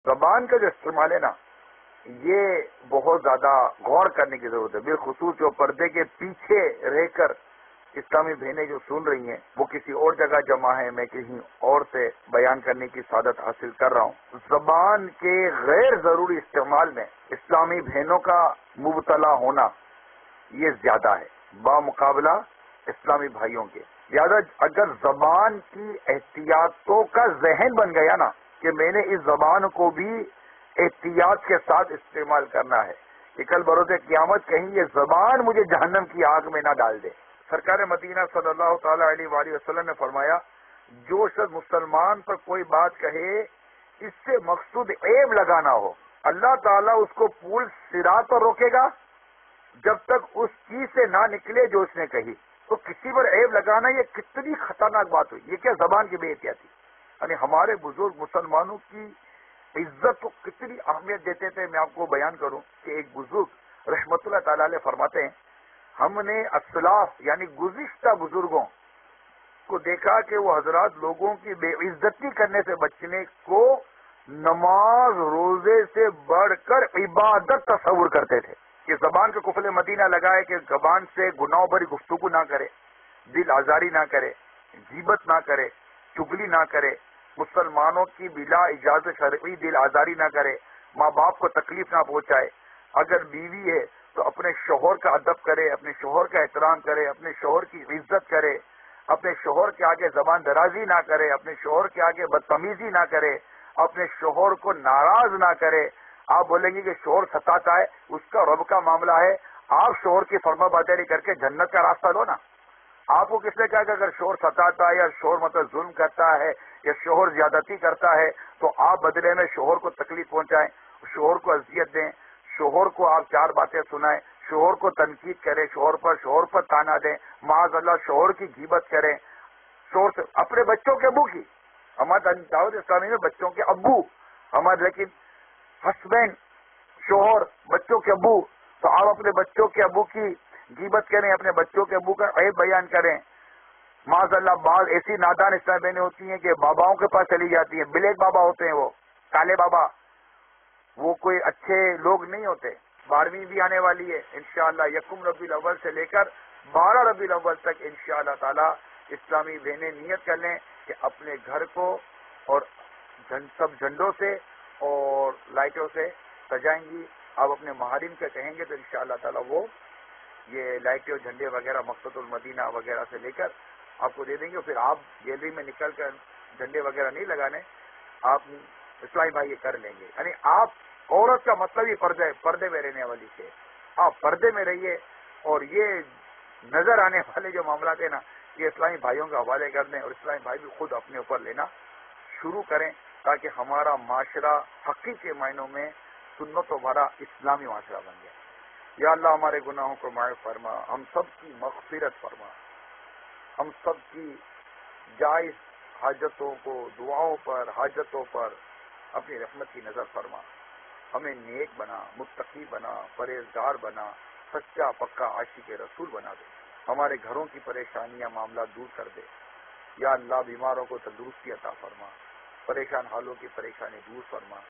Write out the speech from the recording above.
زبان کا جو استعمال ہے نا، یہ بہت زیادہ غور کرنے کی ضرورت ہے، بالخصوص جو پردے کے پیچھے رہ کر اسلامی بہنیں جو سن رہی ہیں، وہ کسی اور جگہ جمع ہے، میں کہیں اور سے بیان کرنے کی سعادت حاصل کر رہا ہوں۔ زبان کے غیر ضروری استعمال میں اسلامی بہنوں کا مبتلا ہونا یہ زیادہ ہے بامقابلہ اسلامی بھائیوں کے۔ لہٰذا اگر زبان کی احتیاطوں کا ذہن بن گیا نا کہ میں نے اس زبان کو بھی احتیاط کے ساتھ استعمال کرنا ہے کہ کل بروز قیامت کہیں یہ زبان مجھے جہنم کی آگ میں نہ ڈال دے۔ سرکار مدینہ صلی اللہ تعالی علیہ وآلہ وسلم نے فرمایا، جو شخص مسلمان پر کوئی بات کہے اس سے مقصود عیب لگانا ہو، اللہ تعالیٰ اس کو پول صراط پر روکے گا جب تک اس چیز سے نہ نکلے جو اس نے کہی۔ تو کسی پر عیب لگانا یہ کتنی خطرناک بات ہوئی، یہ کیا زبان کی بے احتیاطی۔ یعنی ہمارے بزرگ مسلمانوں کی عزت کو کتنی اہمیت دیتے تھے۔ میں آپ کو بیان کروں کہ ایک بزرگ رحمت اللہ تعالی علیہ فرماتے ہیں، ہم نے اسلاف یعنی گزشتہ بزرگوں کو دیکھا کہ وہ حضرات لوگوں کی بے عزتی کرنے سے بچنے کو نماز روزے سے بڑھ کر عبادت تصور کرتے تھے کہ زبان کا قفل مدینہ لگائے کہ زبان سے گناہوں بھری گفتگو نہ کرے، دل آزاری نہ کرے، غیبت نہ کرے، چگلی نہ کرے، مسلمانوں کی بلا اجازت شرعی دل آزاری نہ کرے، ماں باپ کو تکلیف نہ پہنچائے، اگر بیوی ہے تو اپنے شوہر کا ادب کرے، اپنے شوہر کا احترام کرے، اپنے شوہر کی عزت کرے، اپنے شوہر کے آگے زبان درازی نہ کرے، اپنے شوہر کے آگے بدتمیزی نہ کرے، اپنے شوہر کو ناراض نہ کرے۔ آپ بولیں گے کہ شوہر ستاتا ہے، اس کا رب کا معاملہ ہے، آپ شوہر کی فرما برداری کر کے جنت کا راستہ لو نا۔ آپ کو کس نے کہا کہ اگر شوہر ستاتا ہے یا شوہر مطلب ظلم کرتا ہے یا شوہر زیادتی کرتا ہے تو آپ بدلے میں شوہر کو تکلیف پہنچائیں، شوہر کو اذیت دیں، شوہر کو آپ چار باتیں سنائیں، شوہر کو تنقید کریں، شوہر پر تانا دیں، معاذ اللہ شوہر کی غیبت کریں، شوہر سے اپنے بچوں کے ابو کی، ہمارے دعوت اسلامی میں بچوں کے ابو ہمارے، لیکن ہسبینڈ شوہر بچوں کے ابو، تو آپ اپنے بچوں کے ابو کی غیبت کریں، اپنے بچوں کے ابو کا عیب بیان کریں۔ معاذ اللہ بعض ایسی نادان اسلامی بہنیں ہوتی ہیں کہ باباؤں کے پاس چلی جاتی ہیں، بلیک بابا ہوتے ہیں، وہ کالے بابا، وہ کوئی اچھے لوگ نہیں ہوتے۔ 12ویں بھی آنے والی ہے انشاءاللہ، یکم ربیع الاول سے لے کر 12 ربیع الاول تک انشاءاللہ تعالی اسلامی بہنیں نیت کر لیں کہ اپنے گھر کو اور سب جھنڈوں سے اور لائٹوں سے سجائیں گی۔ آپ اپنے محارم سے کہیں گے تو انشاءاللہ تعالی وہ یہ لائٹیں اور جھنڈے وغیرہ مقصد المدینہ وغیرہ سے لے کر آپ کو دے دیں گے۔ پھر آپ گیلری میں نکل کر جھنڈے وغیرہ نہیں لگانے، آپ اسلامی بھائی یہ کر لیں گے۔ یعنی آپ عورت کا مطلب ہی پردے میں رہنے والی سے، آپ پردے میں رہیے، اور یہ نظر آنے والے جو معاملات ہیں نا یہ اسلامی بھائیوں کے حوالے کر دیں، اور اسلامی بھائی بھی خود اپنے اوپر لینا شروع کریں تاکہ ہمارا معاشرہ حقیقی معنوں میں سنت و بھرا اسلامی معاشرہ بن جائے۔ یا اللہ ہمارے گناہوں کو معاف فرما، ہم سب کی مغفرت فرما، ہم سب کی جائز حاجتوں کو، دعاؤں پر، حاجتوں پر اپنی رحمت کی نظر فرما، ہمیں نیک بنا، متقی بنا، پرہیزگار بنا، سچا پکا عاشق رسول بنا دے، ہمارے گھروں کی پریشانیاں معاملات دور کر دے۔ یا اللہ بیماروں کو تندرستی عطا فرما، پریشان حالوں کی پریشانی دور فرما۔